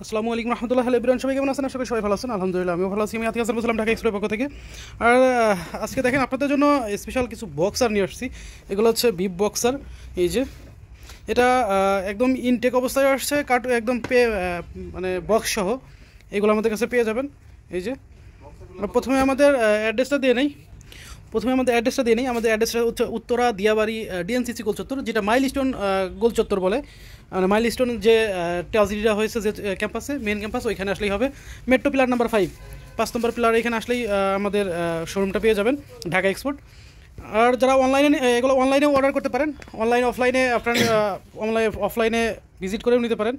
আসসালামু আলাইকুম রহমতুল্লাহ এভরিওয়ান, সবাই কেমন আছেন? আশা করি সবাই ভালো আছেন। আলহামদুলিল্লাহ আমিও ভালো আছি। আমি আতিক হাসান বলছিলাম ঢাকা এক্সপ্রের পক্ষ থেকে। আর আজকে দেখেন আপনাদের জন্য স্পেশাল কিছু বক্সার নিয়ে আসছি। এগুলো হচ্ছে বিপ বক্সার। এই যে এটা একদম ইনটেক অবস্থায় আসছে, একদম মানে বক্স সহ এগুলো আমাদের কাছে পেয়ে যাবেন। এই যে প্রথমে আমাদের অ্যাড্রেসটা দিয়ে নেই। আমাদের অ্যাড্রেসটা হচ্ছে উত্তরা দিয়াবাড়ি ডিএনসিসি গোল চত্বর, যেটা মাইলস্টোন গোল চত্বর বলে। মানে মাইলস্টোন যে ট্রাজেডিটা হয়েছে যে ক্যাম্পাসে, মেন ক্যাম্পাস, ওইখানে আসলেই হবে। মেট্রো পিলার নাম্বার 5, 5 নম্বর পিলার, এখানে আসলেই আমাদের শোরুমটা পেয়ে যাবেন, ঢাকা এক্সপোর্ট। আর যারা এগুলো অনলাইনেও অর্ডার করতে পারেন, অফলাইনে আপনার অফলাইনে ভিজিট করেও নিতে পারেন।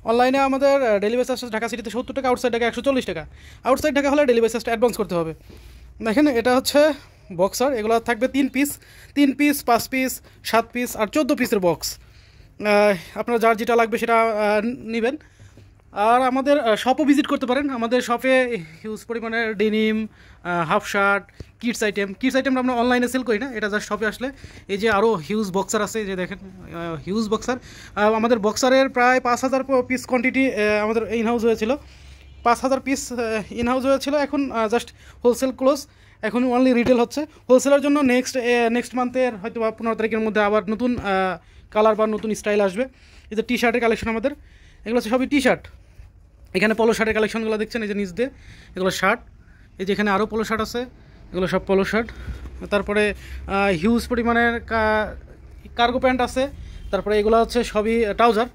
অনলাইনে আমাদের ডেলিভারি চার্জ ঢাকা সিটিতে 70 টাকা, আউটসাইড ঢাকা 140 টাকা। আউটসাইড ঢাকা হলে ডেলিভারি চার্জটা অ্যাডভান্স করতে হবে। দেখেন এটা হচ্ছে বক্সার, এগুলো থাকবে 3 পিস, 5 পিস, 7 পিস আর 14 পিসের বক্স। আপনার যার যেটা লাগবে সেটা নেবেন। আর আমাদের শপও ভিজিট করতে পারেন। আমাদের শপে হিউজ পরিমাণের ডেনিম, হাফ শার্ট, কিডস আইটেমটা আমরা অনলাইনে সেল করি না, এটা জাস্ট শপে আসলে। এই যে আরও হিউজ বক্সার আছে, যে দেখেন হিউজ বক্সার। আমাদের বক্সারের প্রায় 5000 পিস কোয়ান্টিটি আমাদের ইনহাউস হয়েছিল। 5000 পিস ইনহাউস হয়েছিল, এখন জাস্ট হোলসেল ক্লোজ, এখন অনলি রিটেল হচ্ছে। হোলসেলের জন্য নেক্সট মান্থের হয়তো বা 15 তারিখের মধ্যে আবার নতুন কালার বা নতুন স্টাইল আসবে। এই যে টি শার্টের কালেকশন আমাদের, এগুলো হচ্ছে সবই টি শার্ট। এখানে পলো শার্টের কালেকশনগুলো দেখছেন, এই যে নিচ দিয়ে এগুলো শার্ট। এই যে এখানে আরও পলো শার্ট আছে, এগুলো সব পলো শার্ট। তারপরে হিউজ পরিমাণের কার্গো প্যান্ট আছে। তারপরে এগুলো হচ্ছে সবই ট্রাউজার,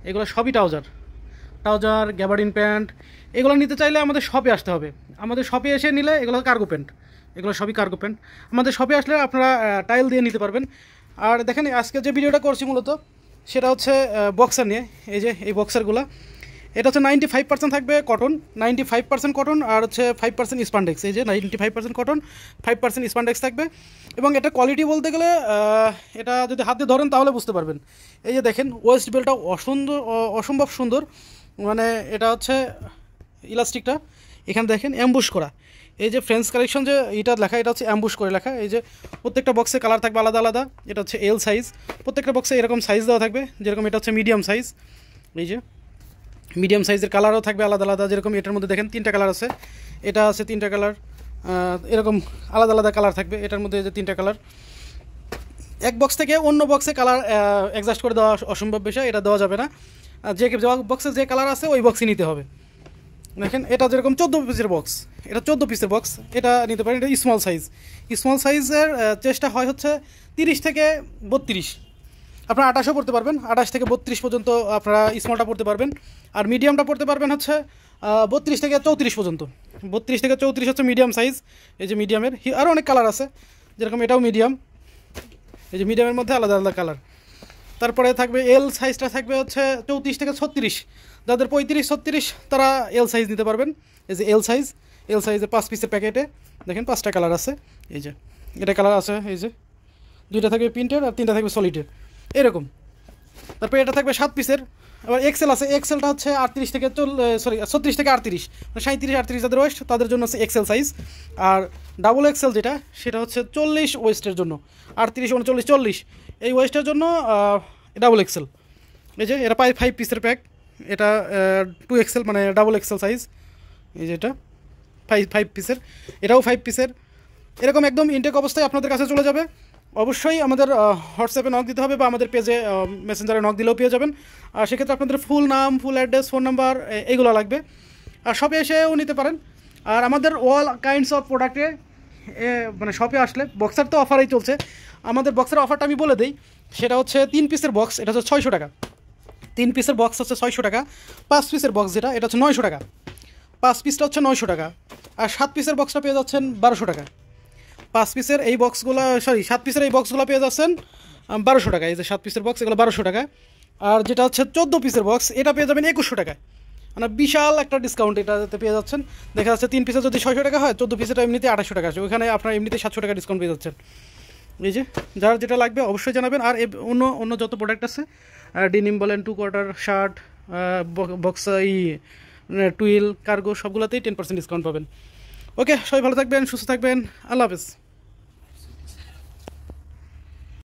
এগুলো সবই ট্রাউজার, গ্যাবার্ডিন প্যান্ট। এগুলো নিতে চাইলে আমাদের শপে আসতে হবে। আমাদের শপে এসে নিলে এগুলো কার্গো প্যান্ট, এগুলো সবই কার্গো প্যান্ট। আমাদের শপে আসলে আপনারা টাইল দিয়ে নিতে পারবেন। আর দেখেন আজকে যে ভিডিওটা করছি মূলত সেটা হচ্ছে বক্সার নিয়ে। এই যে এই বক্সারগুলো, এটা হচ্ছে 95% থাকবে কটন, 95% কটন, আর হচ্ছে 5% স্পান্ডেক্স। এই যে 95% কটন, 5% স্পান্ডেক্স থাকবে। এবং এটা কোয়ালিটি বলতে গেলে এটা যদি হাতে ধরেন তাহলে বুঝতে পারবেন। এই যে দেখেন ওয়েস্ট বেল্টটা অসম্ভব সুন্দর। মানে এটা হচ্ছে ইলাস্টিকটা, এখানে দেখেন অ্যাম্বুশ করা। এই যে ফ্রেন্স কালেকশন যে এটা লেখা, এটা হচ্ছে অ্যাম্বুশ করে লেখা। এই যে প্রত্যেকটা বক্সে কালার থাকবে আলাদা আলাদা। এটা হচ্ছে এল সাইজ, প্রত্যেকটা বক্সে এরকম সাইজ দেওয়া থাকবে। যেরকম এটা হচ্ছে মিডিয়াম সাইজ, এই যে মিডিয়াম সাইজের কালারও থাকবে আলাদা আলাদা। যেরকম এটার মধ্যে দেখেন 3টা কালার আছে, এটা আছে 3টা কালার, এরকম আলাদা আলাদা কালার থাকবে এটার মধ্যে, যে 3টা কালার। এক বক্স থেকে অন্য বক্সে কালার অ্যাডজাস্ট করে দেওয়া অসম্ভব বিষয়, এটা দেওয়া যাবে না। যে বক্সে যে কালার আছে ওই বক্সই নিতে হবে। দেখেন এটা যেরকম 14 পিসের বক্স, এটা 14 পিসের বক্স, এটা নিতে পারেন। এটা স্মল সাইজের চেষ্টা হয় হচ্ছে 30 থেকে 32। আপনারা 28ও পড়তে পারবেন, 28 থেকে 32 পর্যন্ত আপনারা স্মলটা পড়তে পারবেন। আর মিডিয়ামটা পড়তে পারবেন হচ্ছে 32 থেকে 34 পর্যন্ত। 32 থেকে 34 হচ্ছে মিডিয়াম সাইজ। এই যে মিডিয়ামের আরও অনেক কালার আছে, যেরকম এটাও মিডিয়াম। এই যে মিডিয়ামের মধ্যে আলাদা আলাদা কালার। তারপরে থাকবে এল সাইজটা থাকবে হচ্ছে 34 থেকে 36। যাদের 35-36 তারা এল সাইজ নিতে পারবেন। এই যে এল সাইজের 5 পিসের প্যাকেটে দেখেন 5টা কালার আছে। এই যে এটা কালার আছে, এই যে 2টা থাকবে প্রিন্টের আর 3টা থাকবে সলিডের, এরকম। তারপরে এটা থাকবে 7 পিসের। আবার এক্সেল আছে, এক্সেলটা হচ্ছে 36 থেকে 36 থেকে 38, মানে 37-38 যাদের ওয়েস্ট তাদের জন্য হচ্ছে এক্সেল সাইজ। আর ডাবল এক্সেল যেটা, সেটা হচ্ছে 40 ওয়েস্টের জন্য, 38, 39, 40 এই ওয়েস্টের জন্য ডাবল এক্সেল। এই যে এটা 5 পিসের প্যাক, এটা 2 এক্সেল মানে ডাবল এক্সেল সাইজ। এই যে এটা 5 পিসের, এটাও 5 পিসের। এরকম একদম ইনটেক অবস্থায় আপনাদের কাছে চলে যাবে। অবশ্যই আমাদের হোয়াটসঅ্যাপে নক দিতে হবে বা আমাদের পেজে মেসেঞ্জারে নক দিলেও পেয়ে যাবেন। আর সেক্ষেত্রে আপনাদের ফুল নাম, ফুল অ্যাড্রেস, ফোন নাম্বার এইগুলো লাগবে। আর শপে এসেও নিতে পারেন। আর আমাদের অল কাইন্ডস অফ প্রোডাক্টে মানে শপে আসলে বক্সার তো অফারেই চলছে। আমাদের বক্সের অফারটা আমি বলে দিই, সেটা হচ্ছে 3 পিসের বক্স, এটা হচ্ছে 600 টাকা। 3 পিসের বক্স হচ্ছে 600 টাকা। 5 পিসের বক্স যেটা, এটা হচ্ছে 900 টাকা। 5 পিসটা হচ্ছে 900 টাকা। আর 7 পিসের বক্সটা পেয়ে যাচ্ছেন 1200 টাকা। 5 পিসের এই বক্সগুলো 7 পিসের এই বক্সগুলো পেয়ে যাচ্ছেন 1200 টাকা। এই যে 7 পিসের বক্স, এগুলো 1200 টাকা। আর যেটা হচ্ছে 14 পিসের বক্স, এটা পেয়ে যাবেন 2100 টাকায়। মানে বিশাল একটা ডিসকাউন্ট এটাতে পেয়ে যাচ্ছেন। দেখা যাচ্ছে 3 পিসে যদি 600 টাকা হয়, 14 পিসেটা এমনিতে 2800 টাকা আছে, ওখানে আপনার এমনিতে 700 টাকা ডিসকাউন্ট পেয়ে যাচ্ছেন। এই যে যার যেটা লাগবে অবশ্যই জানাবেন। আর অন্য যত প্রোডাক্ট আছে, ডেনিম বলেন, 2 quarter shirt, box, twill, cargo, সবগুলোতেই 10% ডিসকাউন্ট পাবেন। ওকে, সবাই ভালো থাকবেন, সুস্থ থাকবেন, আল্লাহ হাফেজ।